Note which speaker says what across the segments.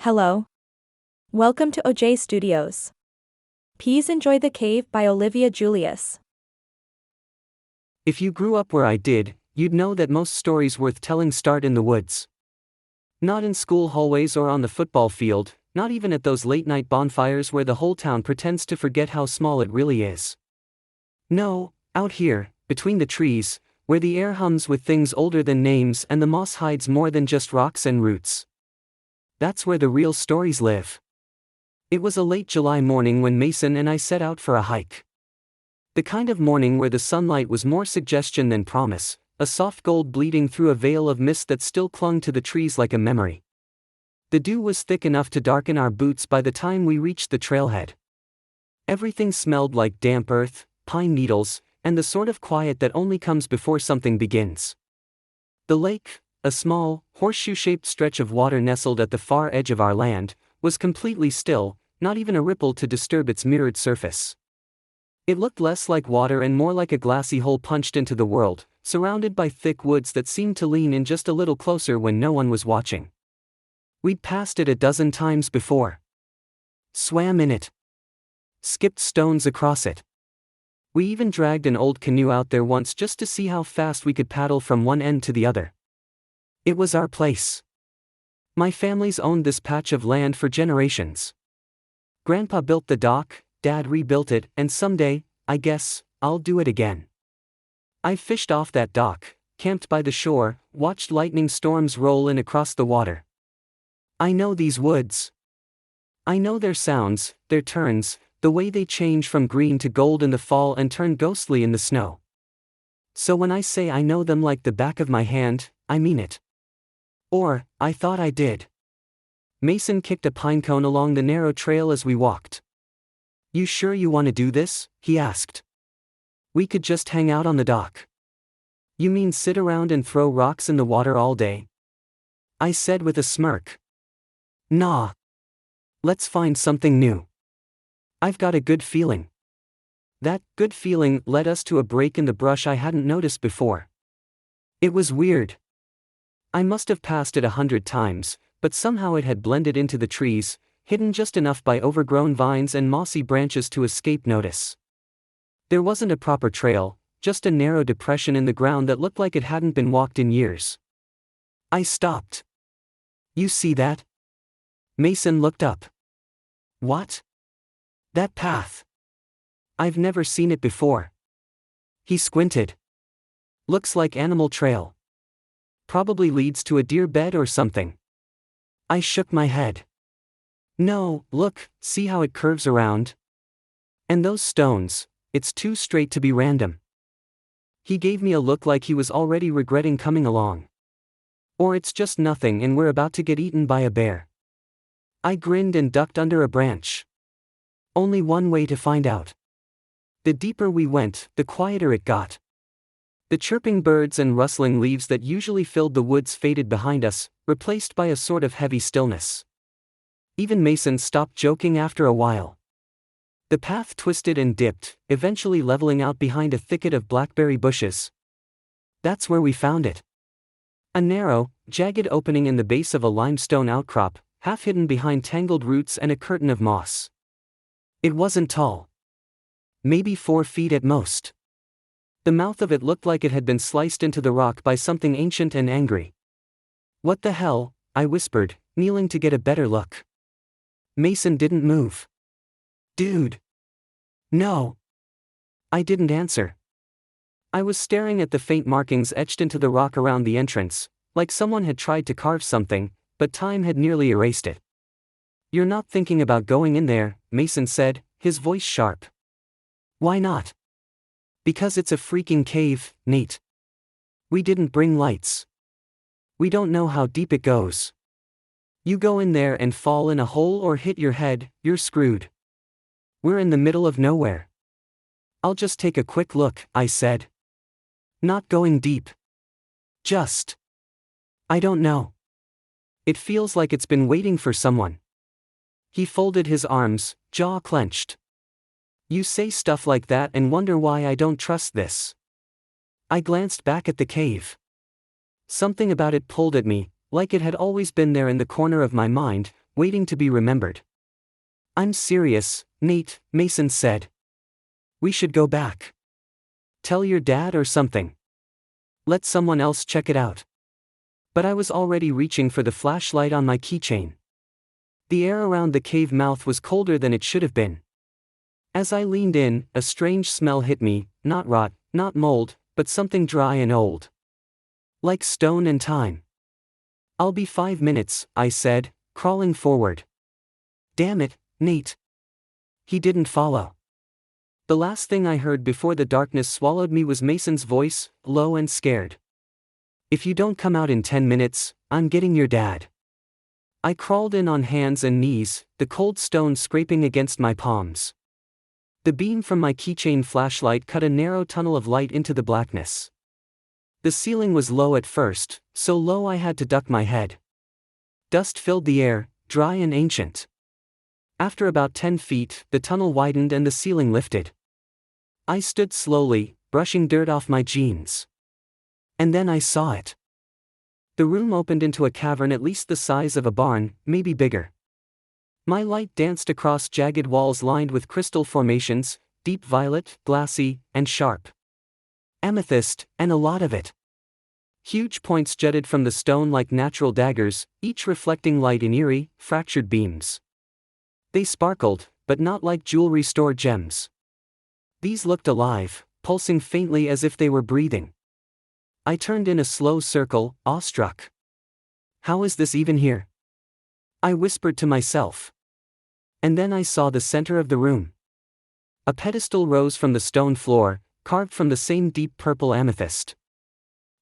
Speaker 1: Hello. Welcome to OJ Studios. Please enjoy The Cave by Olivia Julius.
Speaker 2: If you grew up where I did, you'd know that most stories worth telling start in the woods. Not in school hallways or on the football field, not even at those late-night bonfires where the whole town pretends to forget how small it really is. No, out here, between the trees, where the air hums with things older than names and the moss hides more than just rocks and roots. That's where the real stories live. It was a late July morning when Mason and I set out for a hike. The kind of morning where the sunlight was more suggestion than promise, a soft gold bleeding through a veil of mist that still clung to the trees like a memory. The dew was thick enough to darken our boots by the time we reached the trailhead. Everything smelled like damp earth, pine needles, and the sort of quiet that only comes before something begins. The lake, a small, horseshoe-shaped stretch of water nestled at the far edge of our land, was completely still, not even a ripple to disturb its mirrored surface. It looked less like water and more like a glassy hole punched into the world, surrounded by thick woods that seemed to lean in just a little closer when no one was watching. We'd passed it a dozen times before. Swam in it. Skipped stones across it. We even dragged an old canoe out there once just to see how fast we could paddle from one end to the other. It was our place. My family's owned this patch of land for generations. Grandpa built the dock, Dad rebuilt it, and someday, I guess, I'll do it again. I've fished off that dock, camped by the shore, watched lightning storms roll in across the water. I know these woods. I know their sounds, their turns, the way they change from green to gold in the fall and turn ghostly in the snow. So when I say I know them like the back of my hand, I mean it. Or, I thought I did. Mason kicked a pinecone along the narrow trail as we walked. You sure you want to do this? He asked. We could just hang out on the dock. You mean sit around and throw rocks in the water all day? I said with a smirk. Nah. Let's find something new. I've got a good feeling. That good feeling led us to a break in the brush I hadn't noticed before. It was weird. I must have passed it 100 times, but somehow it had blended into the trees, hidden just enough by overgrown vines and mossy branches to escape notice. There wasn't a proper trail, just a narrow depression in the ground that looked like it hadn't been walked in years. I stopped. You see that? Mason looked up. What? That path. I've never seen it before. He squinted. Looks like animal trail. Probably leads to a deer bed or something. I shook my head. No, look, see how it curves around? And those stones, it's too straight to be random. He gave me a look like he was already regretting coming along. Or it's just nothing and we're about to get eaten by a bear. I grinned and ducked under a branch. Only one way to find out. The deeper we went, the quieter it got. The chirping birds and rustling leaves that usually filled the woods faded behind us, replaced by a sort of heavy stillness. Even Mason stopped joking after a while. The path twisted and dipped, eventually leveling out behind a thicket of blackberry bushes. That's where we found it. A narrow, jagged opening in the base of a limestone outcrop, half hidden behind tangled roots and a curtain of moss. It wasn't tall. Maybe 4 feet at most. The mouth of it looked like it had been sliced into the rock by something ancient and angry. What the hell? I whispered, kneeling to get a better look. Mason didn't move. Dude. No. I didn't answer. I was staring at the faint markings etched into the rock around the entrance, like someone had tried to carve something, but time had nearly erased it. You're not thinking about going in there, Mason said, his voice sharp. Why not? Because it's a freaking cave, Nate. We didn't bring lights. We don't know how deep it goes. You go in there and fall in a hole or hit your head, you're screwed. We're in the middle of nowhere. I'll just take a quick look, I said. Not going deep. Just. I don't know. It feels like it's been waiting for someone. He folded his arms, jaw clenched. You say stuff like that and wonder why I don't trust this. I glanced back at the cave. Something about it pulled at me, like it had always been there in the corner of my mind, waiting to be remembered. "I'm serious, Nate," Mason said. "We should go back. Tell your dad or something. Let someone else check it out." But I was already reaching for the flashlight on my keychain. The air around the cave mouth was colder than it should have been. As I leaned in, a strange smell hit me, not rot, not mold, but something dry and old. Like stone and time. "I'll be 5 minutes," I said, crawling forward. "Damn it, Nate." He didn't follow. The last thing I heard before the darkness swallowed me was Mason's voice, low and scared. "If you don't come out in 10 minutes, I'm getting your dad." I crawled in on hands and knees, the cold stone scraping against my palms. The beam from my keychain flashlight cut a narrow tunnel of light into the blackness. The ceiling was low at first, so low I had to duck my head. Dust filled the air, dry and ancient. After about 10 feet, the tunnel widened and the ceiling lifted. I stood slowly, brushing dirt off my jeans. And then I saw it. The room opened into a cavern at least the size of a barn, maybe bigger. My light danced across jagged walls lined with crystal formations, deep violet, glassy, and sharp. Amethyst, and a lot of it. Huge points jutted from the stone like natural daggers, each reflecting light in eerie, fractured beams. They sparkled, but not like jewelry store gems. These looked alive, pulsing faintly as if they were breathing. I turned in a slow circle, awestruck. "How is this even here?" I whispered to myself. And then I saw the center of the room. A pedestal rose from the stone floor, carved from the same deep purple amethyst.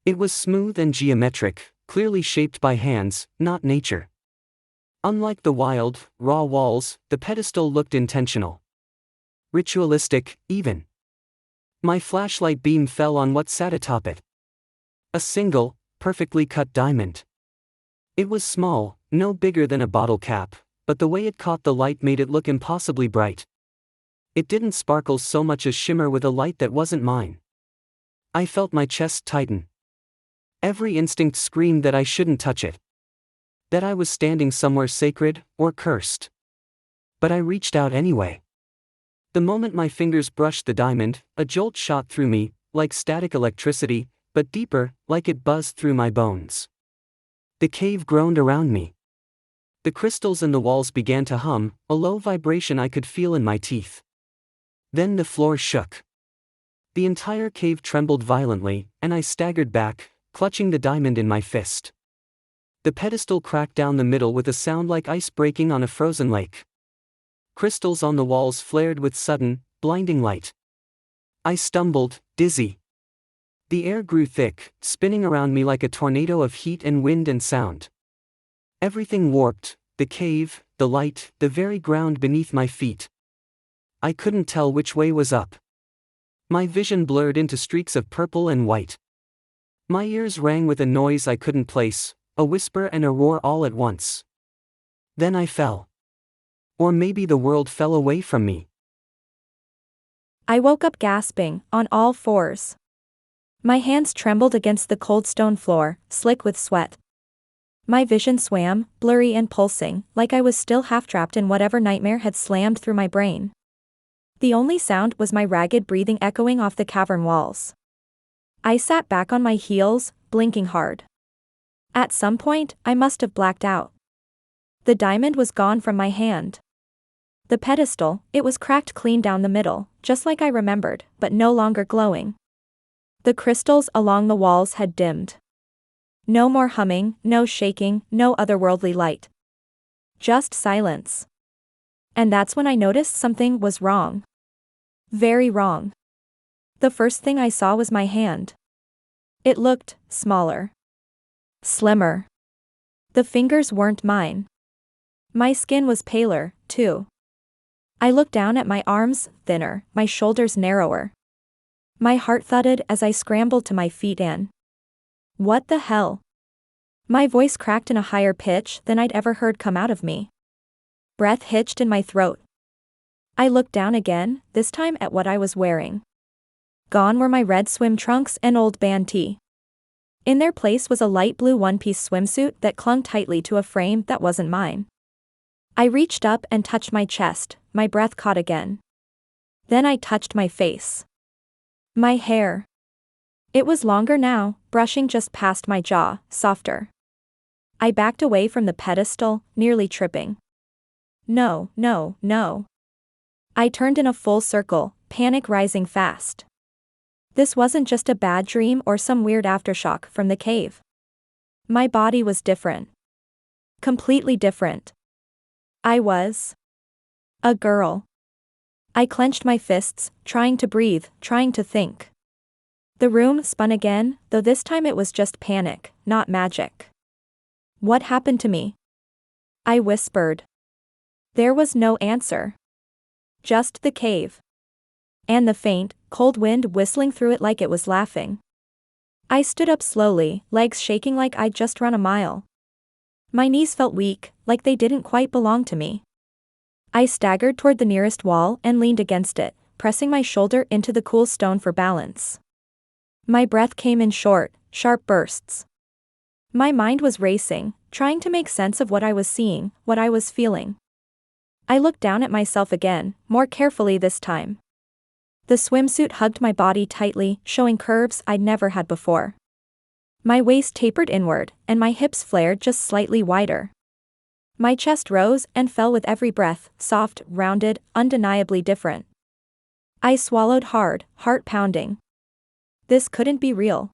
Speaker 2: It was smooth and geometric, clearly shaped by hands, not nature. Unlike the wild, raw walls, the pedestal looked intentional. Ritualistic, even. My flashlight beam fell on what sat atop it. A single, perfectly cut diamond. It was small, no bigger than a bottle cap, but the way it caught the light made it look impossibly bright. It didn't sparkle so much as shimmer with a light that wasn't mine. I felt my chest tighten. Every instinct screamed that I shouldn't touch it. That I was standing somewhere sacred, or cursed. But I reached out anyway. The moment my fingers brushed the diamond, a jolt shot through me, like static electricity, but deeper, like it buzzed through my bones. The cave groaned around me. The crystals in the walls began to hum, a low vibration I could feel in my teeth. Then the floor shook. The entire cave trembled violently, and I staggered back, clutching the diamond in my fist. The pedestal cracked down the middle with a sound like ice breaking on a frozen lake. Crystals on the walls flared with sudden, blinding light. I stumbled, dizzy. The air grew thick, spinning around me like a tornado of heat and wind and sound. Everything warped, the cave, the light, the very ground beneath my feet. I couldn't tell which way was up. My vision blurred into streaks of purple and white. My ears rang with a noise I couldn't place, a whisper and a roar all at once. Then I fell. Or maybe the world fell away from me.
Speaker 1: I woke up gasping, on all fours. My hands trembled against the cold stone floor, slick with sweat. My vision swam, blurry and pulsing, like I was still half-trapped in whatever nightmare had slammed through my brain. The only sound was my ragged breathing echoing off the cavern walls. I sat back on my heels, blinking hard. At some point, I must have blacked out. The diamond was gone from my hand. The pedestal, it was cracked clean down the middle, just like I remembered, but no longer glowing. The crystals along the walls had dimmed. No more humming, no shaking, no otherworldly light. Just silence. And that's when I noticed something was wrong. Very wrong. The first thing I saw was my hand. It looked smaller. Slimmer. The fingers weren't mine. My skin was paler, too. I looked down at my arms, thinner, my shoulders narrower. My heart thudded as I scrambled to my feet and... What the hell? My voice cracked in a higher pitch than I'd ever heard come out of me. Breath hitched in my throat. I looked down again, this time at what I was wearing. Gone were my red swim trunks and old band tee. In their place was a light blue one-piece swimsuit that clung tightly to a frame that wasn't mine. I reached up and touched my chest, my breath caught again. Then I touched my face. My hair. It was longer now, brushing just past my jaw, softer. I backed away from the pedestal, nearly tripping. No, no, no. I turned in a full circle, panic rising fast. This wasn't just a bad dream or some weird aftershock from the cave. My body was different. Completely different. I was a girl. I clenched my fists, trying to breathe, trying to think. The room spun again, though this time it was just panic, not magic. What happened to me? I whispered. There was no answer. Just the cave. And the faint, cold wind whistling through it like it was laughing. I stood up slowly, legs shaking like I'd just run a mile. My knees felt weak, like they didn't quite belong to me. I staggered toward the nearest wall and leaned against it, pressing my shoulder into the cool stone for balance. My breath came in short, sharp bursts. My mind was racing, trying to make sense of what I was seeing, what I was feeling. I looked down at myself again, more carefully this time. The swimsuit hugged my body tightly, showing curves I'd never had before. My waist tapered inward, and my hips flared just slightly wider. My chest rose and fell with every breath, soft, rounded, undeniably different. I swallowed hard, heart pounding. This couldn't be real.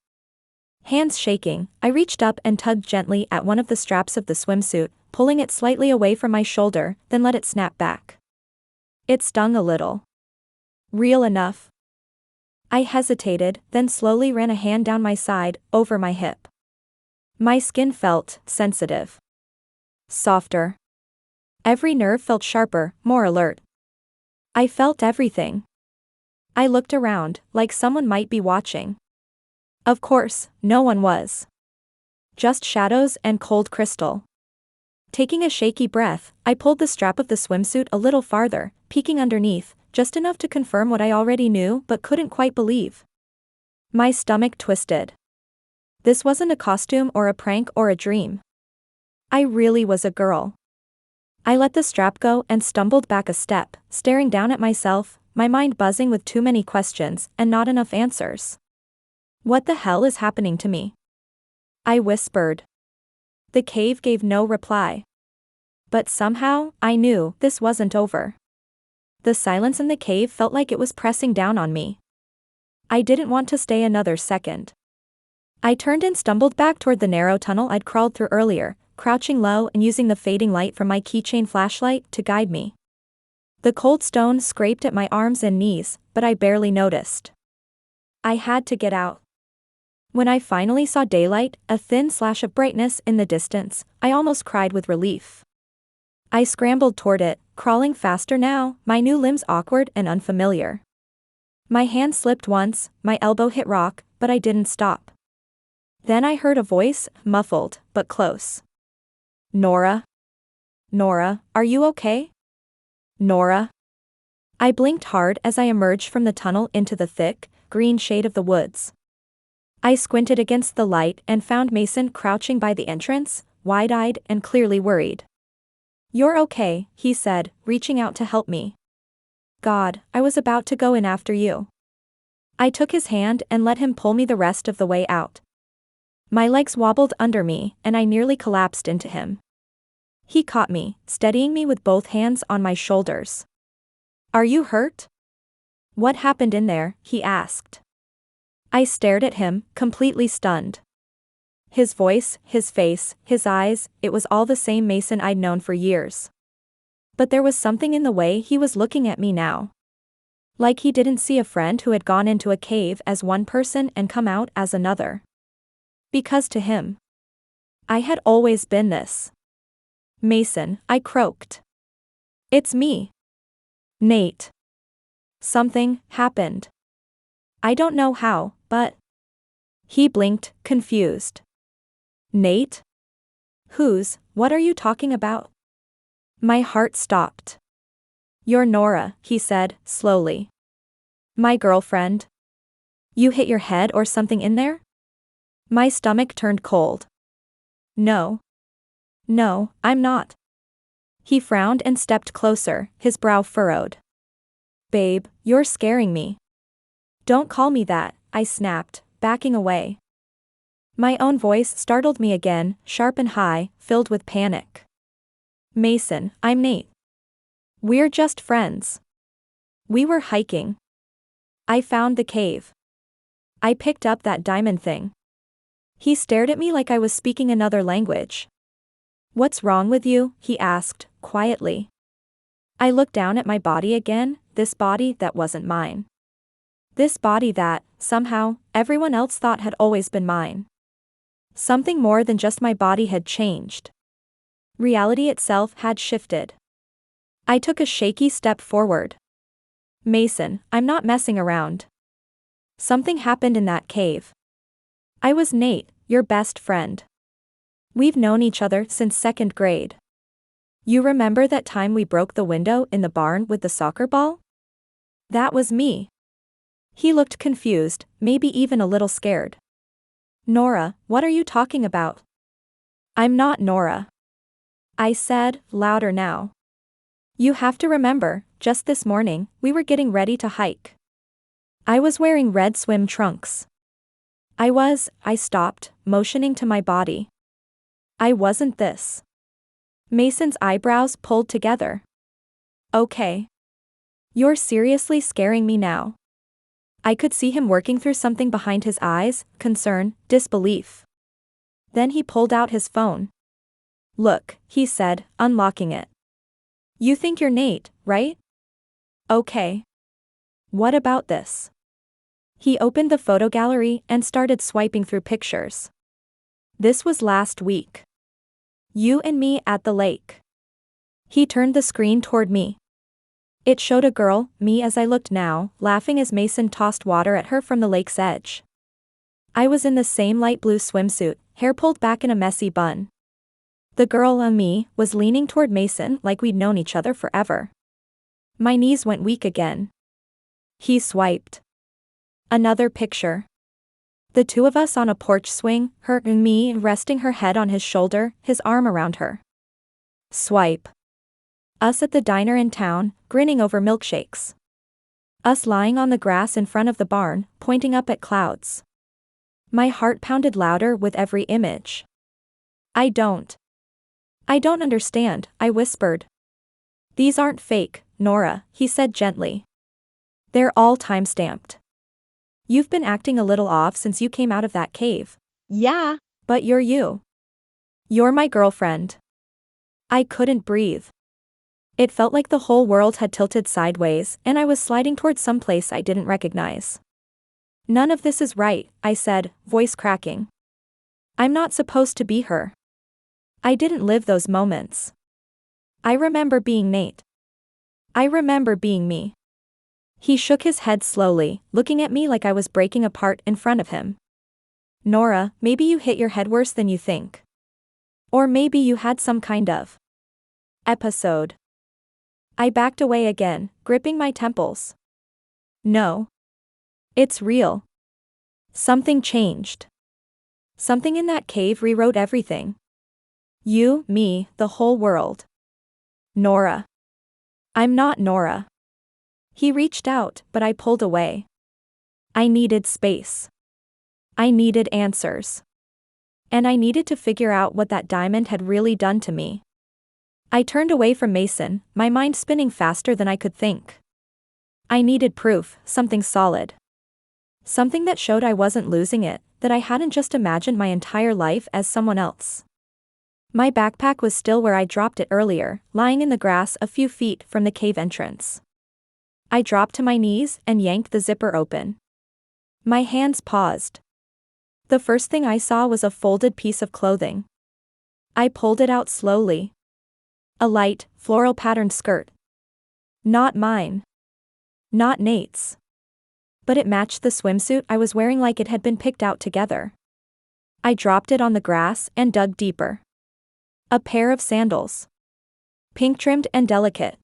Speaker 1: Hands shaking, I reached up and tugged gently at one of the straps of the swimsuit, pulling it slightly away from my shoulder, then let it snap back. It stung a little. Real enough. I hesitated, then slowly ran a hand down my side, over my hip. My skin felt sensitive. Softer. Every nerve felt sharper, more alert. I felt everything. I looked around, like someone might be watching. Of course, no one was. Just shadows and cold crystal. Taking a shaky breath, I pulled the strap of the swimsuit a little farther, peeking underneath, just enough to confirm what I already knew but couldn't quite believe. My stomach twisted. This wasn't a costume or a prank or a dream. I really was a girl. I let the strap go and stumbled back a step, staring down at myself, my mind buzzing with too many questions and not enough answers. What the hell is happening to me? I whispered. The cave gave no reply. But somehow, I knew this wasn't over. The silence in the cave felt like it was pressing down on me. I didn't want to stay another second. I turned and stumbled back toward the narrow tunnel I'd crawled through earlier, crouching low and using the fading light from my keychain flashlight to guide me. The cold stone scraped at my arms and knees, but I barely noticed. I had to get out. When I finally saw daylight, a thin slash of brightness in the distance, I almost cried with relief. I scrambled toward it, crawling faster now, my new limbs awkward and unfamiliar. My hand slipped once, my elbow hit rock, but I didn't stop. Then I heard a voice, muffled, but close. Nora? Nora, are you okay? Nora? I blinked hard as I emerged from the tunnel into the thick, green shade of the woods. I squinted against the light and found Mason crouching by the entrance, wide-eyed and clearly worried. You're okay, he said, reaching out to help me. God, I was about to go in after you. I took his hand and let him pull me the rest of the way out. My legs wobbled under me, and I nearly collapsed into him. He caught me, steadying me with both hands on my shoulders. Are you hurt? What happened in there? He asked. I stared at him, completely stunned. His voice, his face, his eyes, it was all the same Mason I'd known for years. But there was something in the way he was looking at me now. Like he didn't see a friend who had gone into a cave as one person and come out as another. Because to him, I had always been this. Mason, I croaked. It's me. Nate. Something happened. I don't know how, but... He blinked, confused. Nate? What are you talking about? My heart stopped. You're Nora, he said, slowly. My girlfriend. You hit your head or something in there? My stomach turned cold. No. No, I'm not. He frowned and stepped closer, his brow furrowed. Babe, you're scaring me. Don't call me that, I snapped, backing away. My own voice startled me again, sharp and high, filled with panic. Mason, I'm Nate. We're just friends. We were hiking. I found the cave. I picked up that diamond thing. He stared at me like I was speaking another language. What's wrong with you? He asked, quietly. I looked down at my body again, this body that wasn't mine. This body that, somehow, everyone else thought had always been mine. Something more than just my body had changed. Reality itself had shifted. I took a shaky step forward. Mason, I'm not messing around. Something happened in that cave. I was Nate, your best friend. We've known each other since second grade. You remember that time we broke the window in the barn with the soccer ball? That was me. He looked confused, maybe even a little scared. Nora, what are you talking about? I'm not Nora. I said, louder now. You have to remember, just this morning, we were getting ready to hike. I was wearing red swim trunks. I stopped, motioning to my body. I wasn't this. Mason's eyebrows pulled together. Okay. You're seriously scaring me now. I could see him working through something behind his eyes, concern, disbelief. Then he pulled out his phone. Look, he said, unlocking it. You think you're Nate, right? Okay. What about this? He opened the photo gallery and started swiping through pictures. This was last week. You and me at the lake. He turned the screen toward me. It showed a girl, me as I looked now, laughing as Mason tossed water at her from the lake's edge. I was in the same light blue swimsuit, hair pulled back in a messy bun. The girl and me was leaning toward Mason like we'd known each other forever. My knees went weak again. He swiped. Another picture. The two of us on a porch swing, her and me resting her head on his shoulder, his arm around her. Swipe. Us at the diner in town, grinning over milkshakes. Us lying on the grass in front of the barn, pointing up at clouds. My heart pounded louder with every image. I don't understand, I whispered. These aren't fake, Nora, he said gently. They're all time-stamped. You've been acting a little off since you came out of that cave.
Speaker 3: Yeah.
Speaker 1: But you're you. You're my girlfriend. I couldn't breathe. It felt like the whole world had tilted sideways, and I was sliding towards some place I didn't recognize. None of this is right, I said, voice cracking. I'm not supposed to be her. I didn't live those moments. I remember being Nate. I remember being me. He shook his head slowly, looking at me like I was breaking apart in front of him. Nora, maybe you hit your head worse than you think. Or maybe you had some kind of episode. I backed away again, gripping my temples. No. It's real. Something changed. Something in that cave rewrote everything. You, me, the whole world. Nora. I'm not Nora. He reached out, but I pulled away. I needed space. I needed answers. And I needed to figure out what that diamond had really done to me. I turned away from Mason, my mind spinning faster than I could think. I needed proof, something solid. Something that showed I wasn't losing it, that I hadn't just imagined my entire life as someone else. My backpack was still where I dropped it earlier, lying in the grass a few feet from the cave entrance. I dropped to my knees and yanked the zipper open. My hands paused. The first thing I saw was a folded piece of clothing. I pulled it out slowly. A light, floral patterned skirt. Not mine. Not Nate's. But it matched the swimsuit I was wearing like it had been picked out together. I dropped it on the grass and dug deeper. A pair of sandals. Pink trimmed and delicate.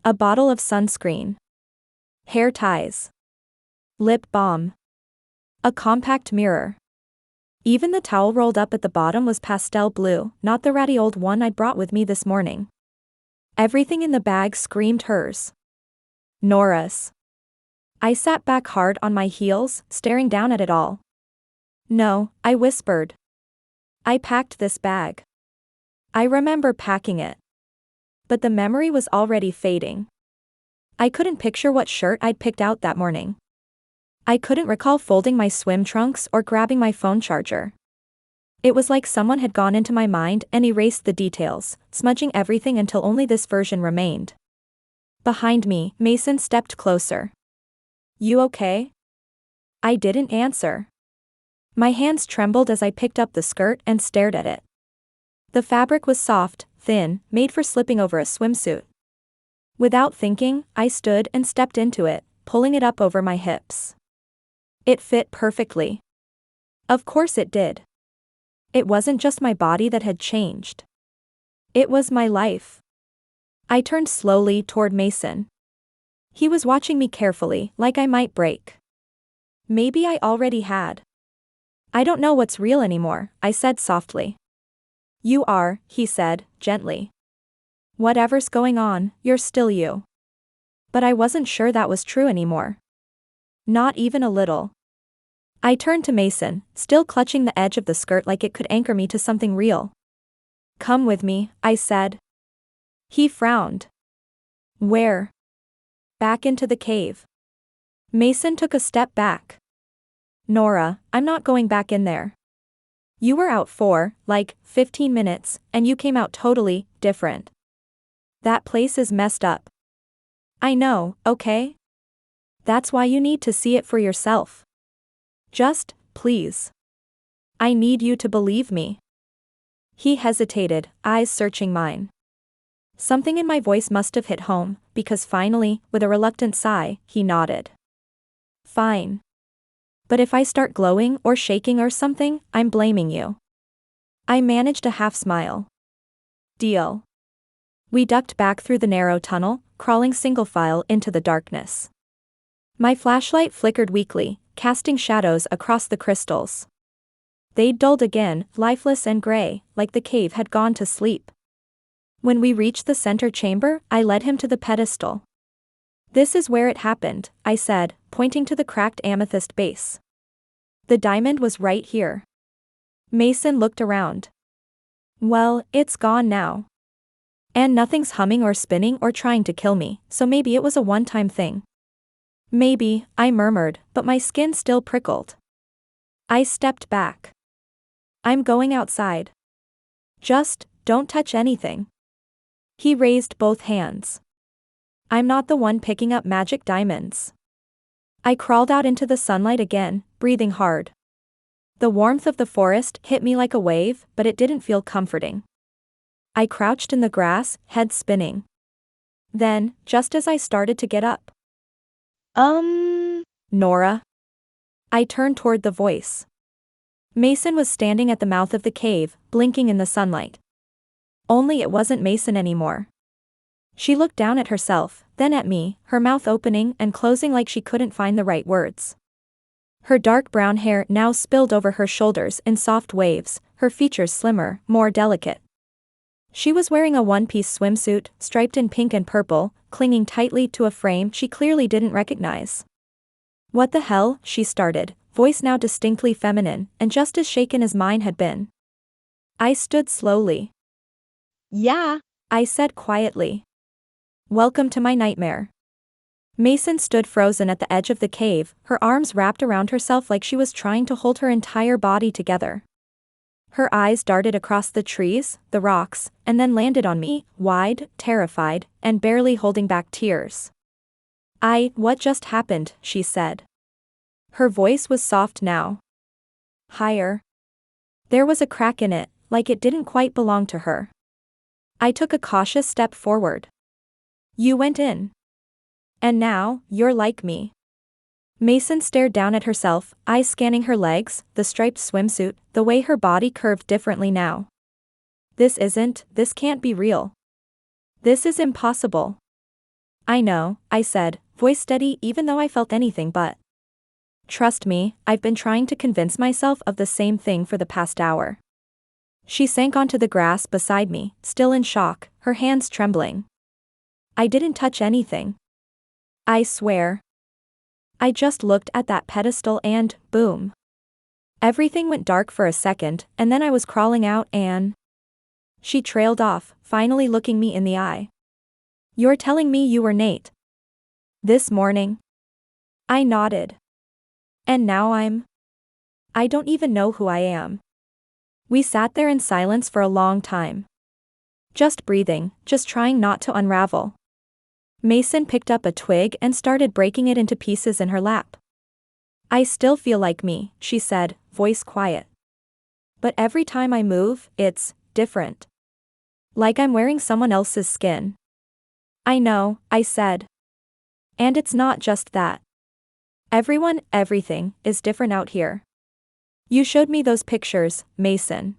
Speaker 1: A bottle of sunscreen. Hair ties. Lip balm. A compact mirror. Even the towel rolled up at the bottom was pastel blue, not the ratty old one I'd brought with me this morning. Everything in the bag screamed hers. Nora's. I sat back hard on my heels, staring down at it all. No, I whispered. I packed this bag. I remember packing it. But the memory was already fading. I couldn't picture what shirt I'd picked out that morning. I couldn't recall folding my swim trunks or grabbing my phone charger. It was like someone had gone into my mind and erased the details, smudging everything until only this version remained. Behind me, Mason stepped closer. You okay? I didn't answer. My hands trembled as I picked up the skirt and stared at it. The fabric was soft, thin, made for slipping over a swimsuit. Without thinking, I stood and stepped into it, pulling it up over my hips. It fit perfectly. Of course it did. It wasn't just my body that had changed. It was my life. I turned slowly toward Mason. He was watching me carefully, like I might break. Maybe I already had. I don't know what's real anymore, I said softly. You are, he said, gently. Whatever's going on, you're still you. But I wasn't sure that was true anymore. Not even a little. I turned to Mason, still clutching the edge of the skirt like it could anchor me to something real. Come with me, I said. He frowned. Where? Back into the cave. Mason took a step back. Nora, I'm not going back in there. You were out for, 15 minutes, and you came out totally different. That place is messed up. I know, okay? That's why you need to see it for yourself. Just, please. I need you to believe me. He hesitated, eyes searching mine. Something in my voice must have hit home, because finally, with a reluctant sigh, he nodded. Fine. But if I start glowing or shaking or something, I'm blaming you. I managed a half smile. Deal. We ducked back through the narrow tunnel, crawling single file into the darkness. My flashlight flickered weakly, casting shadows across the crystals. They dulled again, lifeless and gray, like the cave had gone to sleep. When we reached the center chamber, I led him to the pedestal. This is where it happened, I said, pointing to the cracked amethyst base. The diamond was right here. Mason looked around. Well, it's gone now. And nothing's humming or spinning or trying to kill me, so maybe it was a one-time thing. Maybe, I murmured, but my skin still prickled. I stepped back. I'm going outside. Just, don't touch anything. He raised both hands. I'm not the one picking up magic diamonds. I crawled out into the sunlight again, breathing hard. The warmth of the forest hit me like a wave, but it didn't feel comforting. I crouched in the grass, head spinning. Then, just as I started to get up. Nora? I turned toward the voice. Mason was standing at the mouth of the cave, blinking in the sunlight. Only it wasn't Mason anymore. She looked down at herself, then at me, her mouth opening and closing like she couldn't find the right words. Her dark brown hair now spilled over her shoulders in soft waves, her features slimmer, more delicate. She was wearing a one-piece swimsuit, striped in pink and purple, clinging tightly to a frame she clearly didn't recognize. What the hell, she started, voice now distinctly feminine, and just as shaken as mine had been. I stood slowly. Yeah, I said quietly. Welcome to my nightmare. Mason stood frozen at the edge of the cave, her arms wrapped around herself like she was trying to hold her entire body together. Her eyes darted across the trees, the rocks, and then landed on me, wide, terrified, and barely holding back tears. What just happened, she said. Her voice was soft now. Higher. There was a crack in it, like it didn't quite belong to her. I took a cautious step forward. You went in. And now, you're like me. Mason stared down at herself, eyes scanning her legs, the striped swimsuit, the way her body curved differently now. This can't be real. This is impossible. I know, I said, voice steady even though I felt anything but. Trust me, I've been trying to convince myself of the same thing for the past hour. She sank onto the grass beside me, still in shock, her hands trembling. I didn't touch anything. I swear. I just looked at that pedestal and, boom. Everything went dark for a second, and then I was crawling out and... She trailed off, finally looking me in the eye. You're telling me you were Nate? This morning? I nodded. And now I don't even know who I am. We sat there in silence for a long time. Just breathing, just trying not to unravel. Mason picked up a twig and started breaking it into pieces in her lap. I still feel like me, she said, voice quiet. But every time I move, it's different. Like I'm wearing someone else's skin. I know, I said. And it's not just that. Everything, is different out here. You showed me those pictures, Mason.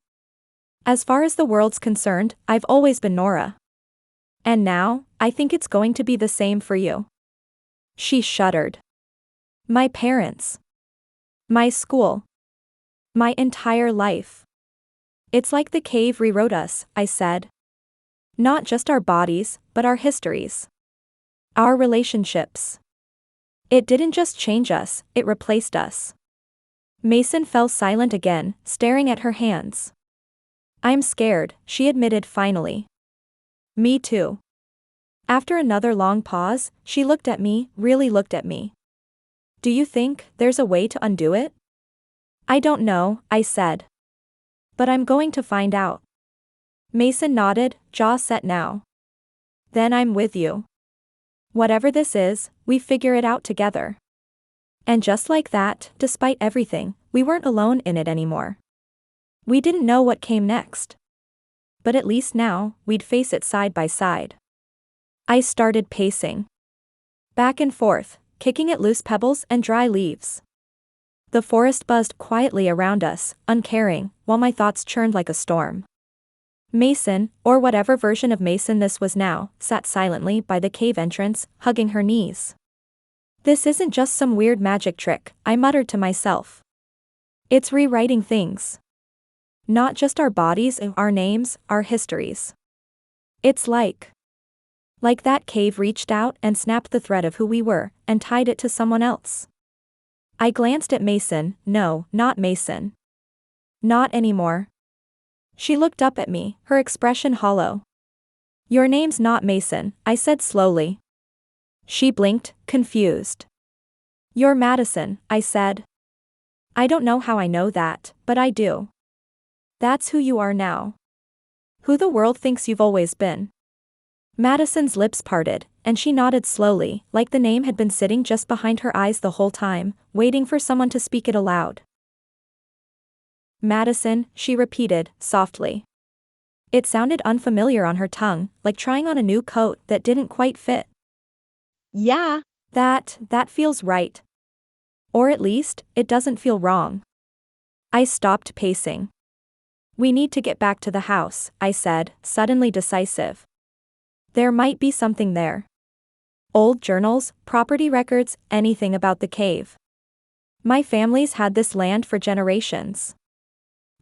Speaker 1: As far as the world's concerned, I've always been Nora. And now, I think it's going to be the same for you. She shuddered. My parents. My school. My entire life. It's like the cave rewrote us, I said. Not just our bodies, but our histories. Our relationships. It didn't just change us, it replaced us. Mason fell silent again, staring at her hands. I'm scared, she admitted finally. Me too. After another long pause, she looked at me, really looked at me. Do you think there's a way to undo it? I don't know, I said. But I'm going to find out. Mason nodded, jaw set now. Then I'm with you. Whatever this is, we figure it out together. And just like that, despite everything, we weren't alone in it anymore. We didn't know what came next. But at least now, we'd face it side by side. I started pacing. Back and forth, kicking at loose pebbles and dry leaves. The forest buzzed quietly around us, uncaring, while my thoughts churned like a storm. Mason, or whatever version of Mason this was now, sat silently by the cave entrance, hugging her knees. This isn't just some weird magic trick, I muttered to myself. It's rewriting things. Not just our bodies, our names, our histories. It's like that cave reached out and snapped the thread of who we were, and tied it to someone else. I glanced at Mason, no, not Mason. Not anymore. She looked up at me, her expression hollow. Your name's not Mason, I said slowly. She blinked, confused. You're Madison, I said. I don't know how I know that, but I do. That's who you are now. Who the world thinks you've always been. Madison's lips parted, and she nodded slowly, like the name had been sitting just behind her eyes the whole time, waiting for someone to speak it aloud. Madison, she repeated, softly. It sounded unfamiliar on her tongue, like trying on a new coat that didn't quite fit. Yeah, that feels right. Or at least, it doesn't feel wrong. I stopped pacing. We need to get back to the house, I said, suddenly decisive. There might be something there. Old journals, property records, anything about the cave. My family's had this land for generations.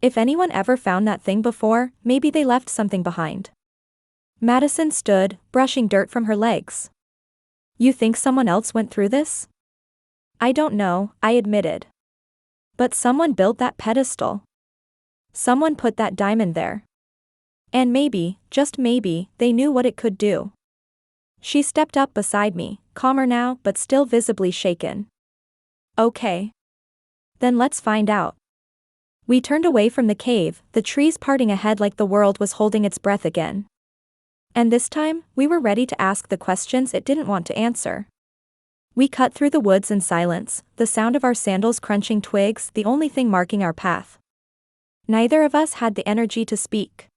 Speaker 1: If anyone ever found that thing before, maybe they left something behind. Madison stood, brushing dirt from her legs. You think someone else went through this? I don't know, I admitted. But someone built that pedestal. Someone put that diamond there. And maybe, just maybe, they knew what it could do. She stepped up beside me, calmer now but still visibly shaken. Okay. Then let's find out. We turned away from the cave, the trees parting ahead like the world was holding its breath again. And this time, we were ready to ask the questions it didn't want to answer. We cut through the woods in silence, the sound of our sandals crunching twigs the only thing marking our path. Neither of us had the energy to speak.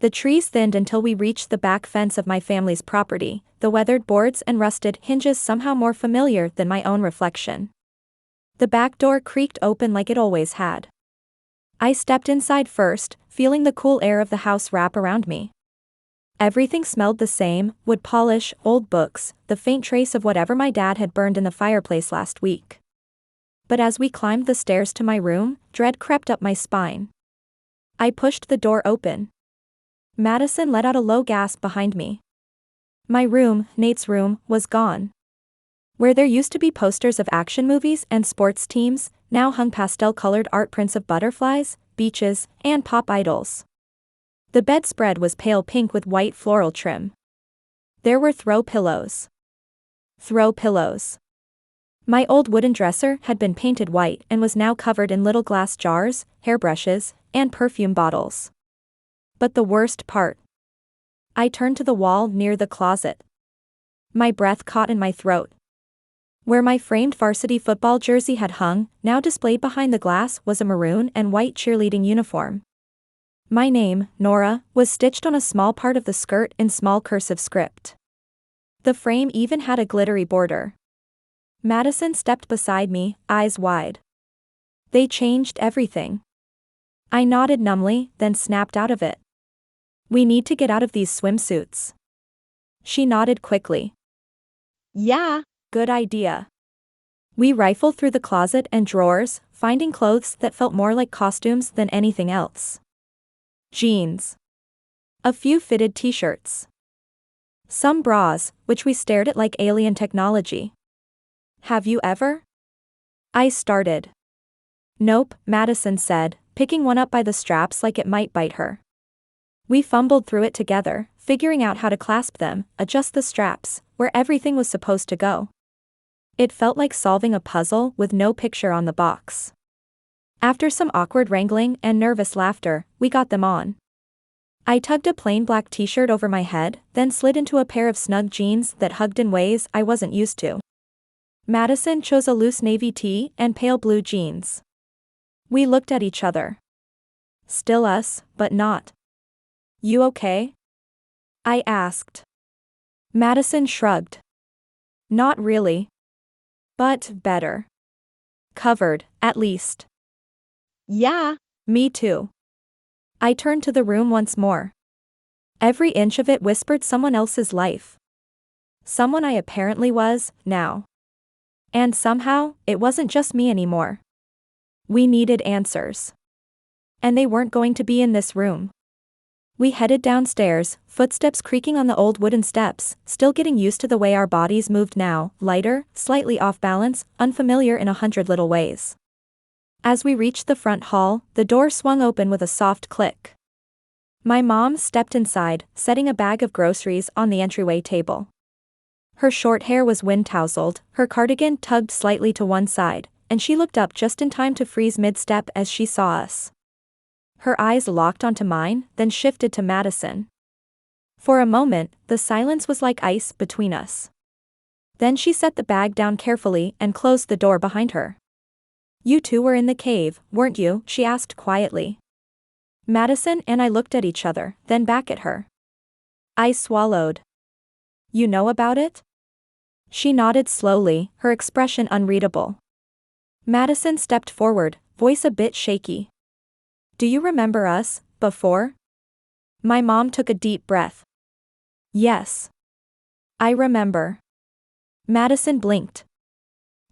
Speaker 1: The trees thinned until we reached the back fence of my family's property, the weathered boards and rusted hinges somehow more familiar than my own reflection. The back door creaked open like it always had. I stepped inside first, feeling the cool air of the house wrap around me. Everything smelled the same, wood polish, old books, the faint trace of whatever my dad had burned in the fireplace last week. But as we climbed the stairs to my room, dread crept up my spine. I pushed the door open. Madison let out a low gasp behind me. My room, Nate's room, was gone. Where there used to be posters of action movies and sports teams, now hung pastel-colored art prints of butterflies, beaches, and pop idols. The bedspread was pale pink with white floral trim. There were throw pillows. Throw pillows. My old wooden dresser had been painted white and was now covered in little glass jars, hairbrushes, and perfume bottles. But the worst part. I turned to the wall near the closet. My breath caught in my throat. Where my framed varsity football jersey had hung, now displayed behind the glass, was a maroon and white cheerleading uniform. My name, Nora, was stitched on a small part of the skirt in small cursive script. The frame even had a glittery border. Madison stepped beside me, eyes wide. They changed everything. I nodded numbly, then snapped out of it. We need to get out of these swimsuits. She nodded quickly. Yeah, good idea. We rifled through the closet and drawers, finding clothes that felt more like costumes than anything else. Jeans. A few fitted t-shirts. Some bras, which we stared at like alien technology. Have you ever? I started. Nope, Madison said, picking one up by the straps like it might bite her. We fumbled through it together, figuring out how to clasp them, adjust the straps, where everything was supposed to go. It felt like solving a puzzle with no picture on the box. After some awkward wrangling and nervous laughter, we got them on. I tugged a plain black t-shirt over my head, then slid into a pair of snug jeans that hugged in ways I wasn't used to. Madison chose a loose navy tee and pale blue jeans. We looked at each other. Still us, but not. You okay? I asked. Madison shrugged. Not really. But better. Covered, at least. Yeah, me too. I turned to the room once more. Every inch of it whispered someone else's life. Someone I apparently was, now. And somehow, it wasn't just me anymore. We needed answers. And they weren't going to be in this room. We headed downstairs, footsteps creaking on the old wooden steps, still getting used to the way our bodies moved now, lighter, slightly off balance, unfamiliar in 100 little ways. As we reached the front hall, the door swung open with a soft click. My mom stepped inside, setting a bag of groceries on the entryway table. Her short hair was wind-tousled, her cardigan tugged slightly to one side, and she looked up just in time to freeze mid-step as she saw us. Her eyes locked onto mine, then shifted to Madison. For a moment, the silence was like ice between us. Then she set the bag down carefully and closed the door behind her. You two were in the cave, weren't you? She asked quietly. Madison and I looked at each other, then back at her. I swallowed. You know about it? She nodded slowly, her expression unreadable. Madison stepped forward, voice a bit shaky. Do you remember us, before? My mom took a deep breath. Yes. I remember. Madison blinked.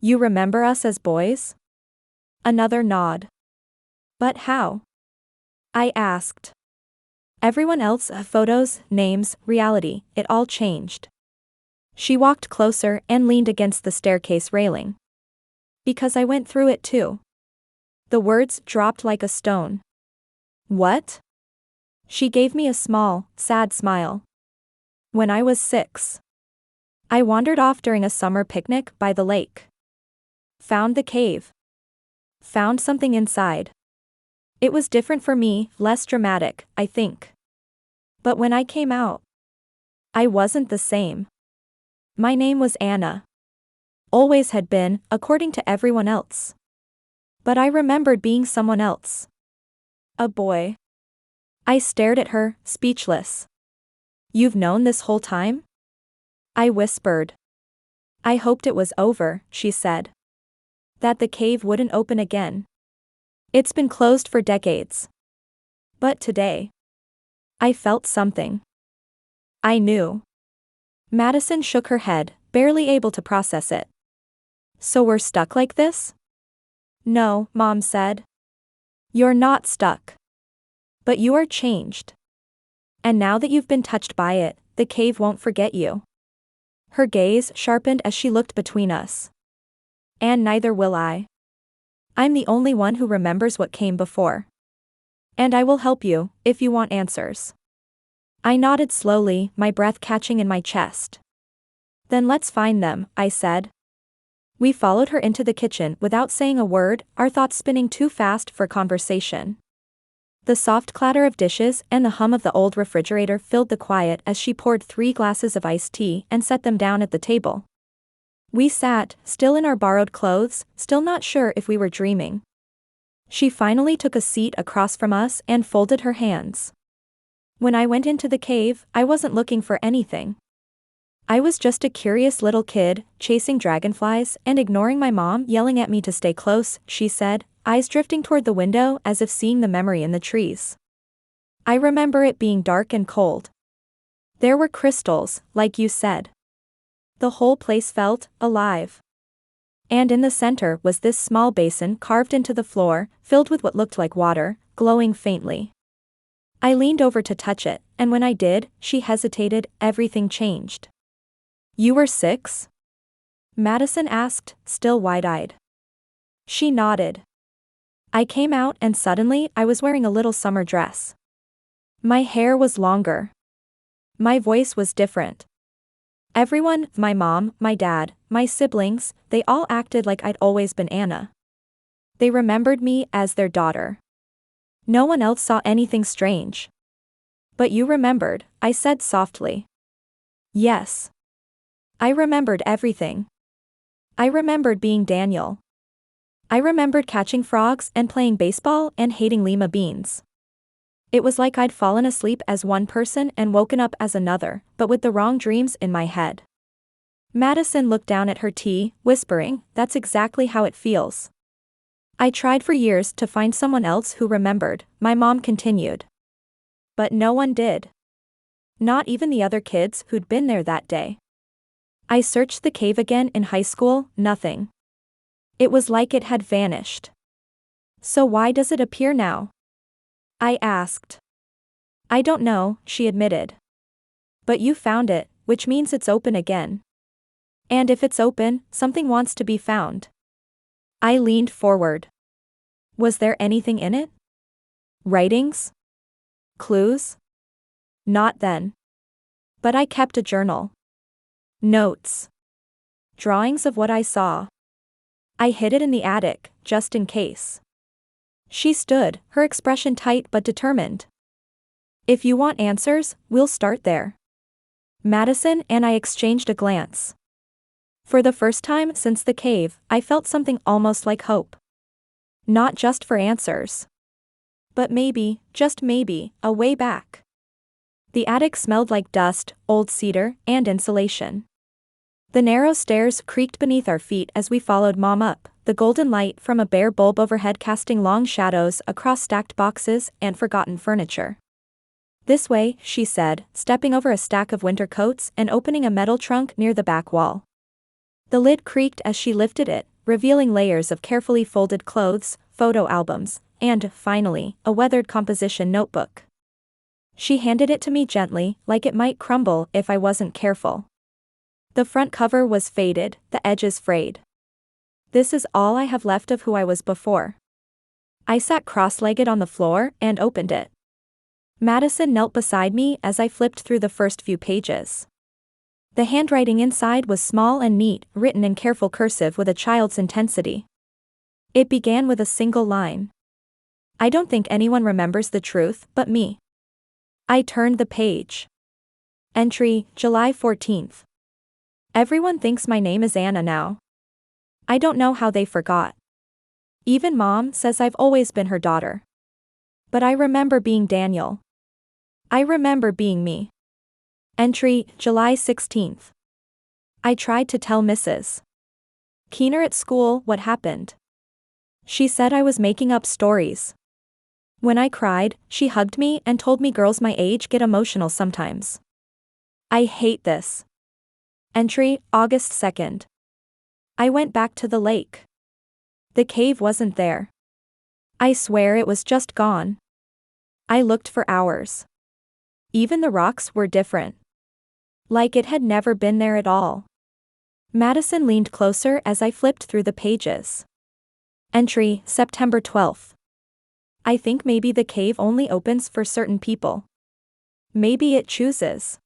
Speaker 1: You remember us as boys? Another nod. But how? I asked. Everyone else, photos, names, reality, it all changed. She walked closer and leaned against the staircase railing. Because I went through it too. The words dropped like a stone. What? She gave me a small, sad smile. When I was 6. I wandered off during a summer picnic by the lake. Found the cave. Found something inside. It was different for me, less dramatic, I think. But when I came out, I wasn't the same. My name was Anna. Always had been, according to everyone else. But I remembered being someone else. A boy. I stared at her, speechless. You've known this whole time? I whispered. I hoped it was over, she said. That the cave wouldn't open again. It's been closed for decades. But today, I felt something. I knew. Madison shook her head, barely able to process it. So we're stuck like this? No, Mom said. You're not stuck. But you are changed. And now that you've been touched by it, the cave won't forget you. Her gaze sharpened as she looked between us. And neither will I. I'm the only one who remembers what came before. And I will help you, if you want answers. I nodded slowly, my breath catching in my chest. Then let's find them, I said. We followed her into the kitchen without saying a word, our thoughts spinning too fast for conversation. The soft clatter of dishes and the hum of the old refrigerator filled the quiet as she poured 3 glasses of iced tea and set them down at the table. We sat, still in our borrowed clothes, still not sure if we were dreaming. She finally took a seat across from us and folded her hands. When I went into the cave, I wasn't looking for anything. I was just a curious little kid, chasing dragonflies and ignoring my mom yelling at me to stay close, she said, eyes drifting toward the window as if seeing the memory in the trees. I remember it being dark and cold. There were crystals, like you said. The whole place felt alive. And in the center was this small basin carved into the floor, filled with what looked like water, glowing faintly. I leaned over to touch it, and when I did, she hesitated, everything changed. You were 6? Madison asked, still wide-eyed. She nodded. I came out and suddenly I was wearing a little summer dress. My hair was longer. My voice was different. Everyone, my mom, my dad, my siblings, they all acted like I'd always been Anna. They remembered me as their daughter. No one else saw anything strange. But you remembered, I said softly. Yes. I remembered everything. I remembered being Daniel. I remembered catching frogs and playing baseball and hating lima beans. It was like I'd fallen asleep as one person and woken up as another, but with the wrong dreams in my head. Madison looked down at her tea, whispering, that's exactly how it feels. I tried for years to find someone else who remembered, my mom continued. But no one did. Not even the other kids who'd been there that day. I searched the cave again in high school, nothing. It was like it had vanished. So why does it appear now? I asked. I don't know, she admitted. But you found it, which means it's open again. And if it's open, something wants to be found. I leaned forward. Was there anything in it? Writings? Clues? Not then. But I kept a journal. Notes. Drawings of what I saw. I hid it in the attic, just in case. She stood, her expression tight but determined. If you want answers, we'll start there. Madison and I exchanged a glance. For the first time since the cave, I felt something almost like hope. Not just for answers. But maybe, just maybe, a way back. The attic smelled like dust, old cedar, and insulation. The narrow stairs creaked beneath our feet as we followed Mom up, the golden light from a bare bulb overhead casting long shadows across stacked boxes and forgotten furniture. This way, she said, stepping over a stack of winter coats and opening a metal trunk near the back wall. The lid creaked as she lifted it, revealing layers of carefully folded clothes, photo albums, and, finally, a weathered composition notebook. She handed it to me gently, like it might crumble if I wasn't careful. The front cover was faded, the edges frayed. This is all I have left of who I was before. I sat cross-legged on the floor and opened it. Madison knelt beside me as I flipped through the first few pages. The handwriting inside was small and neat, written in careful cursive with a child's intensity. It began with a single line. I don't think anyone remembers the truth but me. I turned the page. Entry, July 14th. Everyone thinks my name is Anna now. I don't know how they forgot. Even Mom says I've always been her daughter. But I remember being Daniel. I remember being me. Entry, July 16th. I tried to tell Mrs. Keener at school what happened. She said I was making up stories. When I cried, she hugged me and told me girls my age get emotional sometimes. I hate this. Entry, August 2nd. I went back to the lake. The cave wasn't there. I swear it was just gone. I looked for hours. Even the rocks were different. Like it had never been there at all. Madison leaned closer as I flipped through the pages. Entry, September 12th. I think maybe the cave only opens for certain people. Maybe it chooses.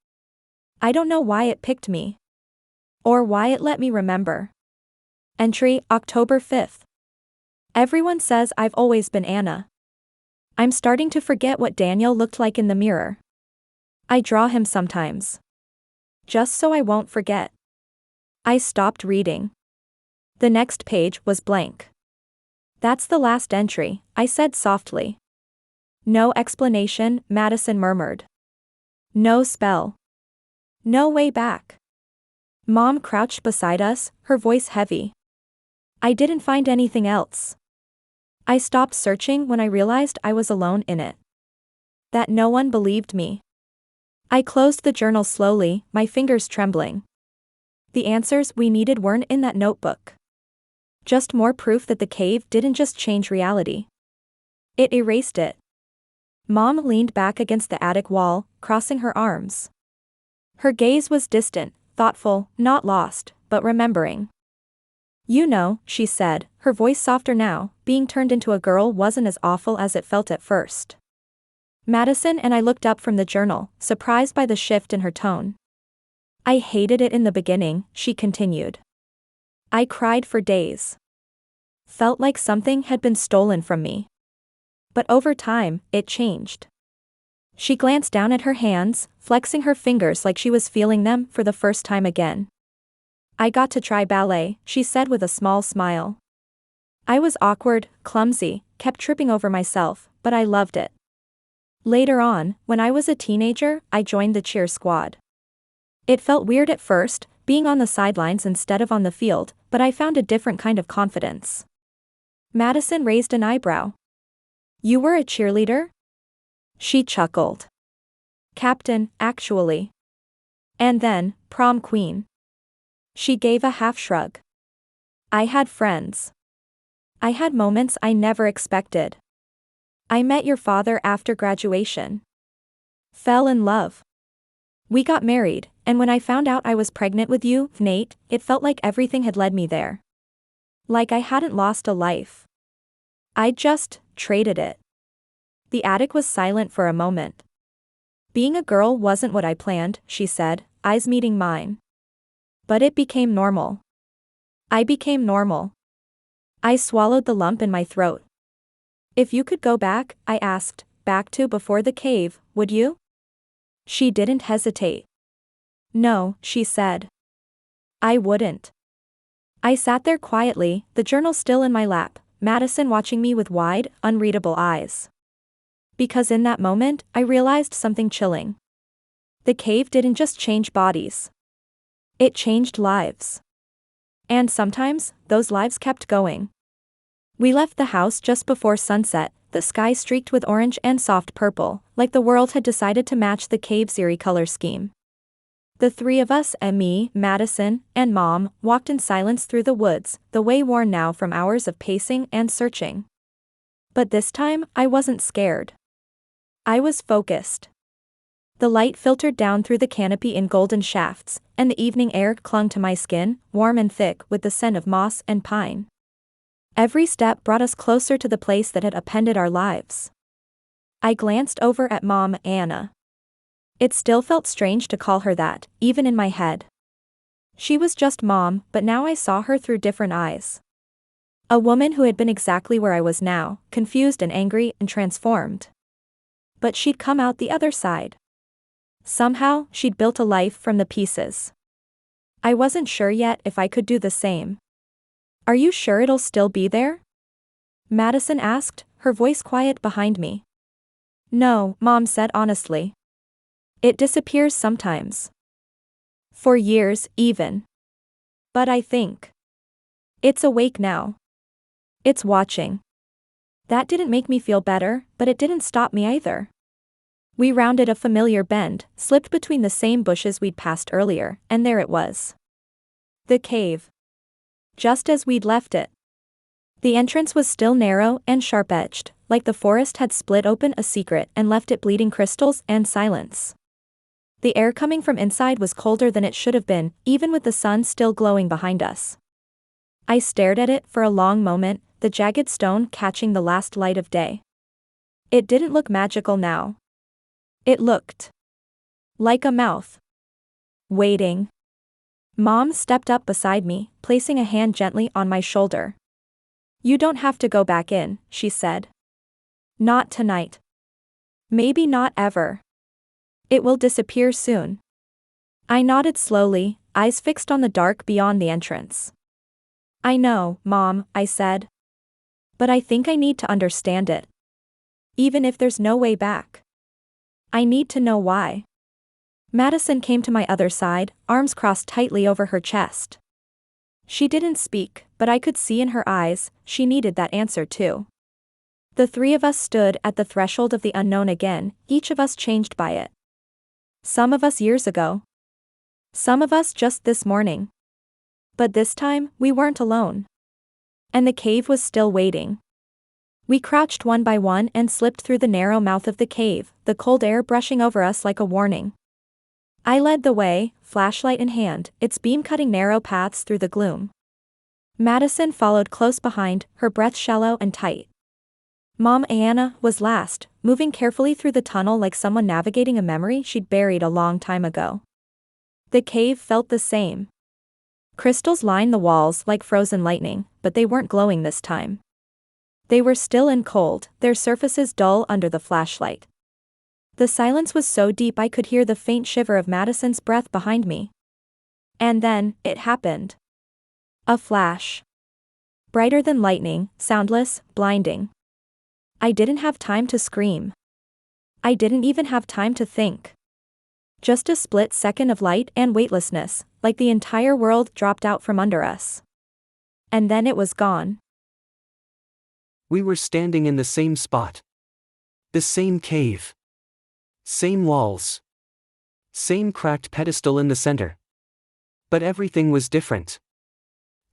Speaker 1: I don't know why it picked me. Or why it let me remember. Entry, October 5th. Everyone says I've always been Anna. I'm starting to forget what Daniel looked like in the mirror. I draw him sometimes. Just so I won't forget. I stopped reading. The next page was blank. That's the last entry, I said softly. No explanation, Madison murmured. No spell. No way back. Mom crouched beside us, her voice heavy. I didn't find anything else. I stopped searching when I realized I was alone in it. That no one believed me. I closed the journal slowly, my fingers trembling. The answers we needed weren't in that notebook. Just more proof that the cave didn't just change reality. It erased it. Mom leaned back against the attic wall, crossing her arms. Her gaze was distant, thoughtful, not lost, but remembering. You know, she said, her voice softer now, being turned into a girl wasn't as awful as it felt at first. Madison and I looked up from the journal, surprised by the shift in her tone. I hated it in the beginning, she continued. I cried for days. Felt like something had been stolen from me. But over time, it changed. She glanced down at her hands, flexing her fingers like she was feeling them for the first time again. I got to try ballet, she said with a small smile. I was awkward, clumsy, kept tripping over myself, but I loved it. Later on, when I was a teenager, I joined the cheer squad. It felt weird at first, being on the sidelines instead of on the field, but I found a different kind of confidence. Madison raised an eyebrow. You were a cheerleader? She chuckled. Captain, actually. And then, prom queen. She gave a half shrug. I had friends. I had moments I never expected. I met your father after graduation. Fell in love. We got married, and when I found out I was pregnant with you, Nate, it felt like everything had led me there. Like I hadn't lost a life. I'd just traded it. The attic was silent for a moment. Being a girl wasn't what I planned, she said, eyes meeting mine. But it became normal. I became normal. I swallowed the lump in my throat. If you could go back, I asked, back to before the cave, would you? She didn't hesitate. No, she said. I wouldn't. I sat there quietly, the journal still in my lap, Madison watching me with wide, unreadable eyes. Because in that moment, I realized something chilling. The cave didn't just change bodies. It changed lives. And sometimes, those lives kept going. We left the house just before sunset, the sky streaked with orange and soft purple, like the world had decided to match the cave's eerie color scheme. The three of us and me, Madison, and Mom, walked in silence through the woods, the way worn now from hours of pacing and searching. But this time, I wasn't scared. I was focused. The light filtered down through the canopy in golden shafts, and the evening air clung to my skin, warm and thick with the scent of moss and pine. Every step brought us closer to the place that had upended our lives. I glanced over at Mom, Anna. It still felt strange to call her that, even in my head. She was just Mom, but now I saw her through different eyes. A woman who had been exactly where I was now, confused and angry and transformed. But she'd come out the other side. Somehow, she'd built a life from the pieces. I wasn't sure yet if I could do the same. Are you sure it'll still be there? Madison asked, her voice quiet behind me. No, Mom said honestly. It disappears sometimes. For years, even. But I think. It's awake now. It's watching. That didn't make me feel better, but it didn't stop me either. We rounded a familiar bend, slipped between the same bushes we'd passed earlier, and there it was. The cave. Just as we'd left it. The entrance was still narrow and sharp-edged, like the forest had split open a secret and left it bleeding crystals and silence. The air coming from inside was colder than it should have been, even with the sun still glowing behind us. I stared at it for a long moment, the jagged stone catching the last light of day. It didn't look magical now. It looked like a mouth. Waiting. Mom stepped up beside me, placing a hand gently on my shoulder. "You don't have to go back in," she said. "Not tonight. Maybe not ever. It will disappear soon." I nodded slowly, eyes fixed on the dark beyond the entrance. "I know, Mom," I said. "But I think I need to understand it. Even if there's no way back. I need to know why." Madison came to my other side, arms crossed tightly over her chest. She didn't speak, but I could see in her eyes, she needed that answer too. The three of us stood at the threshold of the unknown again, each of us changed by it. Some of us years ago. Some of us just this morning. But this time, we weren't alone. And the cave was still waiting. We crouched one by one and slipped through the narrow mouth of the cave, the cold air brushing over us like a warning. I led the way, flashlight in hand, its beam cutting narrow paths through the gloom. Madison followed close behind, her breath shallow and tight. Mom Anna was last, moving carefully through the tunnel like someone navigating a memory she'd buried a long time ago. The cave felt the same. Crystals lined the walls like frozen lightning, but they weren't glowing this time. They were still and cold, their surfaces dull under the flashlight. The silence was so deep I could hear the faint shiver of Madison's breath behind me. And then, it happened. A flash. Brighter than lightning, soundless, blinding. I didn't have time to scream. I didn't even have time to think. Just a split second of light and weightlessness, like the entire world dropped out from under us. And then it was gone.
Speaker 2: We were standing in the same spot. The same cave. Same walls. Same cracked pedestal in the center. But everything was different.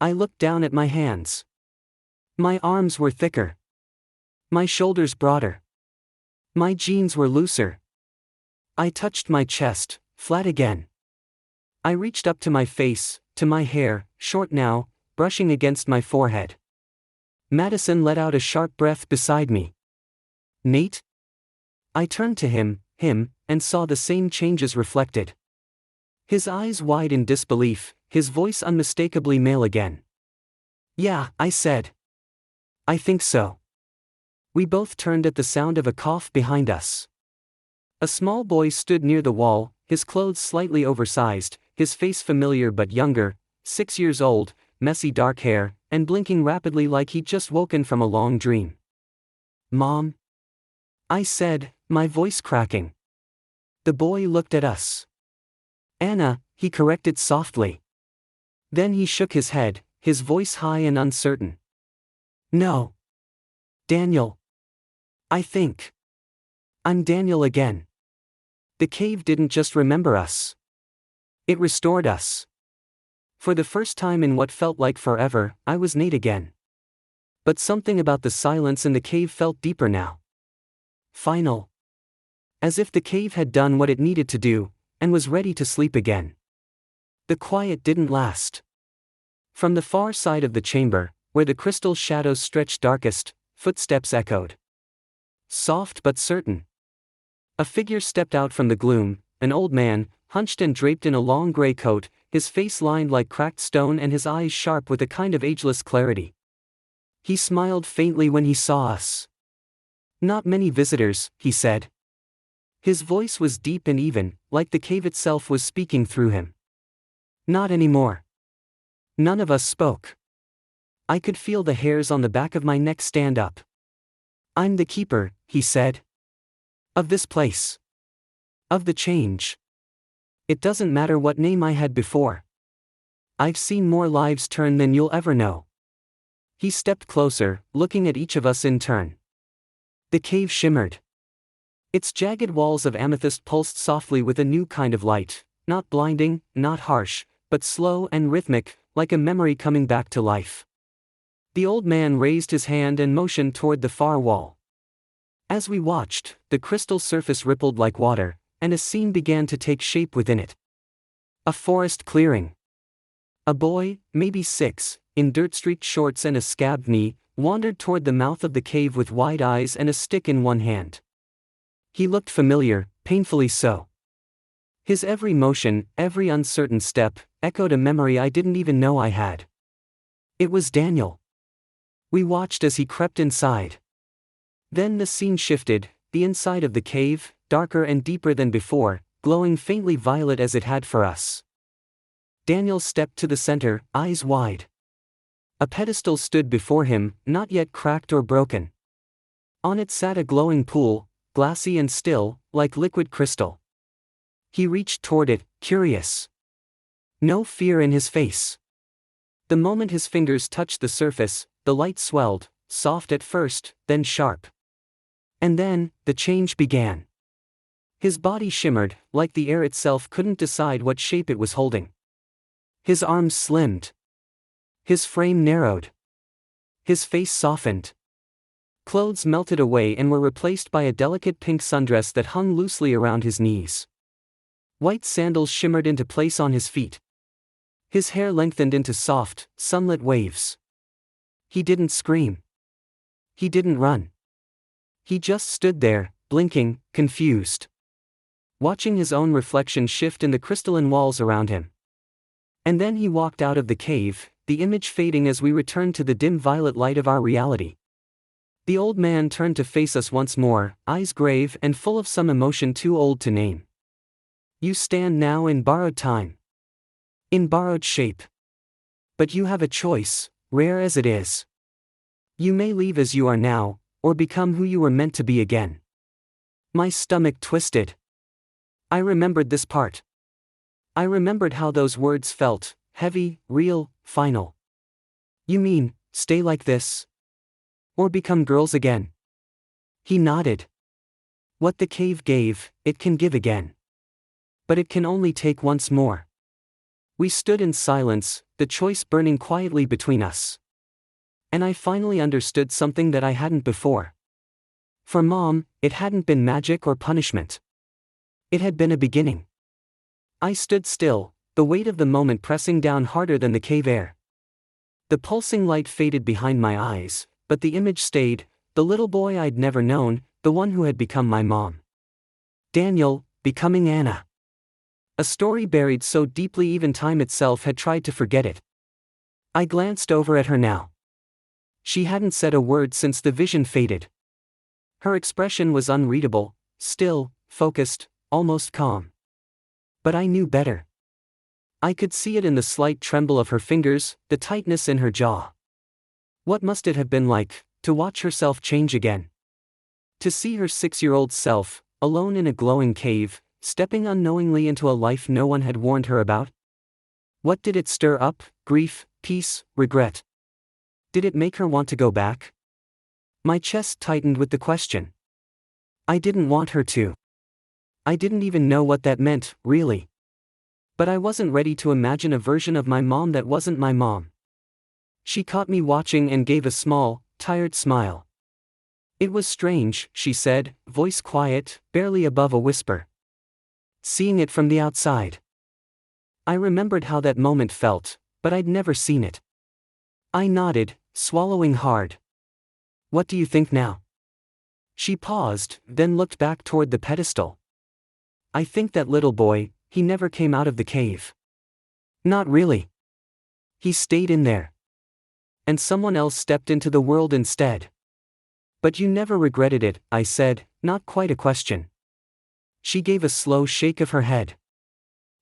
Speaker 2: I looked down at my hands. My arms were thicker. My shoulders broader. My jeans were looser. I touched my chest, flat again. I reached up to my face, to my hair, short now, brushing against my forehead. Madison let out a sharp breath beside me. "Nate?" I turned to him, and saw the same changes reflected. His eyes wide in disbelief, his voice unmistakably male again. "Yeah," I said. "I think so." We both turned at the sound of a cough behind us. A small boy stood near the wall, his clothes slightly oversized, his face familiar but younger, 6 years old, messy dark hair, and blinking rapidly like he'd just woken from a long dream. "Mom?" I said, my voice cracking. The boy looked at us. "Anna," he corrected softly. Then he shook his head, his voice high and uncertain. "No. Daniel. I think. I'm Daniel again." The cave didn't just remember us. It restored us. For the first time in what felt like forever, I was Nate again. But something about the silence in the cave felt deeper now. Final. As if the cave had done what it needed to do, and was ready to sleep again. The quiet didn't last. From the far side of the chamber, where the crystal shadows stretched darkest, footsteps echoed. Soft but certain. A figure stepped out from the gloom, an old man, hunched and draped in a long gray coat, his face lined like cracked stone and his eyes sharp with a kind of ageless clarity. He smiled faintly when he saw us. "Not many visitors," he said. His voice was deep and even, like the cave itself was speaking through him. "Not anymore." None of us spoke. I could feel the hairs on the back of my neck stand up. "I'm the keeper," he said. "Of this place. Of the change. It doesn't matter what name I had before. I've seen more lives turn than you'll ever know." He stepped closer, looking at each of us in turn. The cave shimmered. Its jagged walls of amethyst pulsed softly with a new kind of light, not blinding, not harsh, but slow and rhythmic, like a memory coming back to life. The old man raised his hand and motioned toward the far wall. As we watched, the crystal surface rippled like water, and a scene began to take shape within it. A forest clearing. A boy, maybe 6, in dirt-streaked shorts and a scabbed knee, wandered toward the mouth of the cave with wide eyes and a stick in one hand. He looked familiar, painfully so. His every motion, every uncertain step, echoed a memory I didn't even know I had. It was Daniel. We watched as he crept inside. Then the scene shifted, the inside of the cave, darker and deeper than before, glowing faintly violet as it had for us. Daniel stepped to the center, eyes wide. A pedestal stood before him, not yet cracked or broken. On it sat a glowing pool, glassy and still, like liquid crystal. He reached toward it, curious. No fear in his face. The moment his fingers touched the surface, the light swelled, soft at first, then sharp. And then, the change began. His body shimmered, like the air itself couldn't decide what shape it was holding. His arms slimmed. His frame narrowed. His face softened. Clothes melted away and were replaced by a delicate pink sundress that hung loosely around his knees. White sandals shimmered into place on his feet. His hair lengthened into soft, sunlit waves. He didn't scream. He didn't run. He just stood there, blinking, confused. Watching his own reflection shift in the crystalline walls around him. And then he walked out of the cave, the image fading as we returned to the dim violet light of our reality. The old man turned to face us once more, eyes grave and full of some emotion too old to name. You stand now in borrowed time. In borrowed shape. But you have a choice, rare as it is. You may leave as you are now, or become who you were meant to be again. My stomach twisted. I remembered this part. I remembered how those words felt, heavy, real, final. You mean, stay like this? Or become girls again? He nodded. What the cave gave, it can give again. But it can only take once more. We stood in silence, the choice burning quietly between us. And I finally understood something that I hadn't before. For Mom, it hadn't been magic or punishment. It had been a beginning. I stood still, the weight of the moment pressing down harder than the cave air. The pulsing light faded behind my eyes, but the image stayed, the little boy I'd never known, the one who had become my mom. Daniel, becoming Anna. A story buried so deeply even time itself had tried to forget it. I glanced over at her now. She hadn't said a word since the vision faded. Her expression was unreadable, still, focused, almost calm. But I knew better. I could see it in the slight tremble of her fingers, the tightness in her jaw. What must it have been like, to watch herself change again? To see her 6-year-old self, alone in a glowing cave, stepping unknowingly into a life no one had warned her about? What did it stir up? Grief, peace, regret? Did it make her want to go back? My chest tightened with the question. I didn't want her to. I didn't even know what that meant, really. But I wasn't ready to imagine a version of my mom that wasn't my mom. She caught me watching and gave a small, tired smile. It was strange, she said, voice quiet, barely above a whisper. Seeing it from the outside. I remembered how that moment felt, but I'd never seen it. I nodded, swallowing hard. What do you think now? She paused, then looked back toward the pedestal. I think that little boy, he never came out of the cave. Not really. He stayed in there. And someone else stepped into the world instead. But you never regretted it, I said, not quite a question. She gave a slow shake of her head.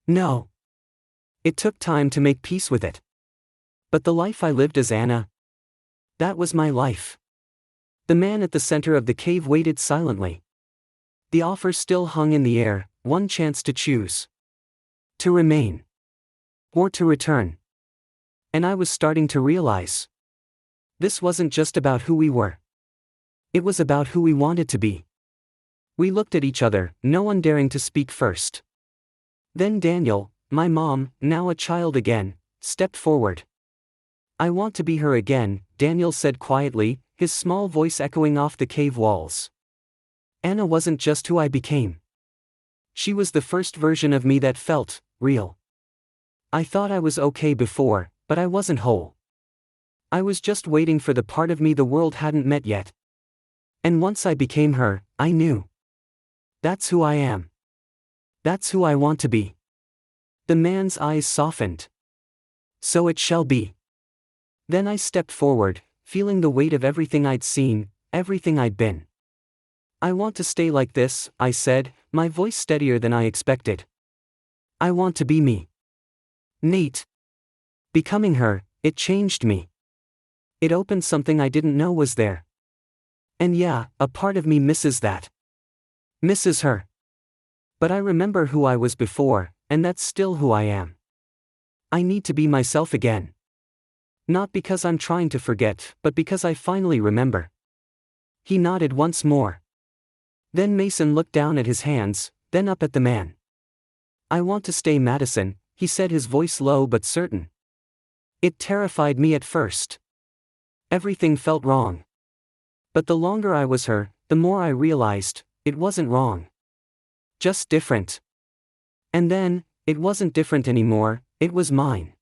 Speaker 2: No. It took time to make peace with it. But the life I lived as Anna, that was my life. The man at the center of the cave waited silently. The offer still hung in the air, one chance to choose. To remain. Or to return. And I was starting to realize. This wasn't just about who we were. It was about who we wanted to be. We looked at each other, no one daring to speak first. Then Daniel, my mom, now a child again, stepped forward. I want to be her again, Daniel said quietly, his small voice echoing off the cave walls. Anna wasn't just who I became. She was the first version of me that felt real. I thought I was okay before, but I wasn't whole. I was just waiting for the part of me the world hadn't met yet. And once I became her, I knew. That's who I am. That's who I want to be. The man's eyes softened. So it shall be. Then I stepped forward, feeling the weight of everything I'd seen, everything I'd been. I want to stay like this, I said, my voice steadier than I expected. I want to be me. Nate. Becoming her, it changed me. It opened something I didn't know was there. And yeah, a part of me misses that. Misses her. But I remember who I was before, and that's still who I am. I need to be myself again. Not because I'm trying to forget, but because I finally remember. He nodded once more. Then Mason looked down at his hands, then up at the man. I want to stay Madison, he said, his voice low but certain. It terrified me at first. Everything felt wrong. But the longer I was her, the more I realized, it wasn't wrong. Just different. And then, it wasn't different anymore, it was mine.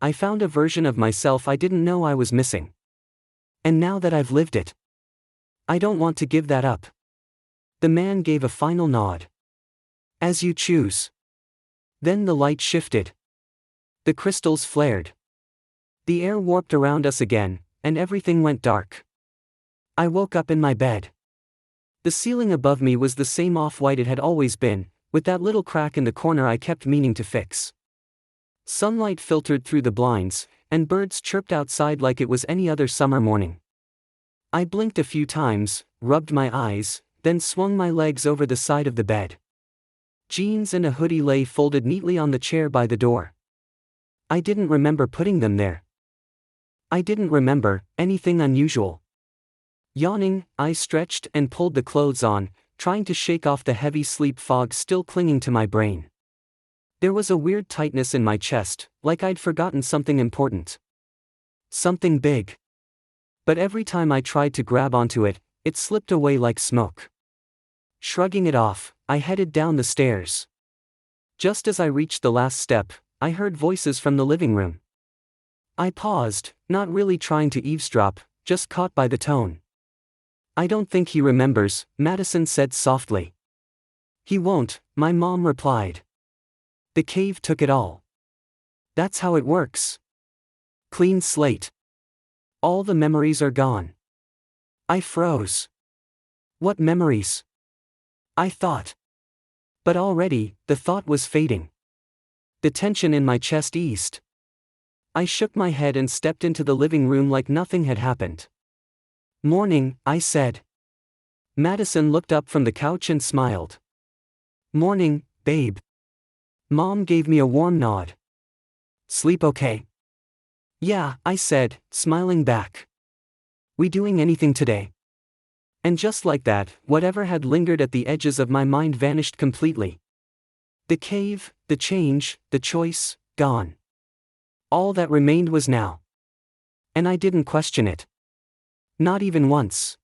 Speaker 2: I found a version of myself I didn't know I was missing. And now that I've lived it, I don't want to give that up. The man gave a final nod. As you choose. Then the light shifted. The crystals flared. The air warped around us again, and everything went dark. I woke up in my bed. The ceiling above me was the same off-white it had always been, with that little crack in the corner I kept meaning to fix. Sunlight filtered through the blinds, and birds chirped outside like it was any other summer morning. I blinked a few times, rubbed my eyes, then swung my legs over the side of the bed. Jeans and a hoodie lay folded neatly on the chair by the door. I didn't remember putting them there. I didn't remember anything unusual. Yawning, I stretched and pulled the clothes on, trying to shake off the heavy sleep fog still clinging to my brain. There was a weird tightness in my chest, like I'd forgotten something important. Something big. But every time I tried to grab onto it, it slipped away like smoke. Shrugging it off, I headed down the stairs. Just as I reached the last step, I heard voices from the living room. I paused, not really trying to eavesdrop, just caught by the tone. I don't think he remembers, Madison said softly. He won't, my mom replied. The cave took it all. That's how it works. Clean slate. All the memories are gone. I froze. What memories? I thought. But already, the thought was fading. The tension in my chest eased. I shook my head and stepped into the living room like nothing had happened. Morning, I said. Madison looked up from the couch and smiled. Morning, babe. Mom gave me a warm nod. Sleep okay? Yeah, I said, smiling back. We doing anything today? And just like that, whatever had lingered at the edges of my mind vanished completely. The cave, the change, the choice, gone. All that remained was now. And I didn't question it. Not even once.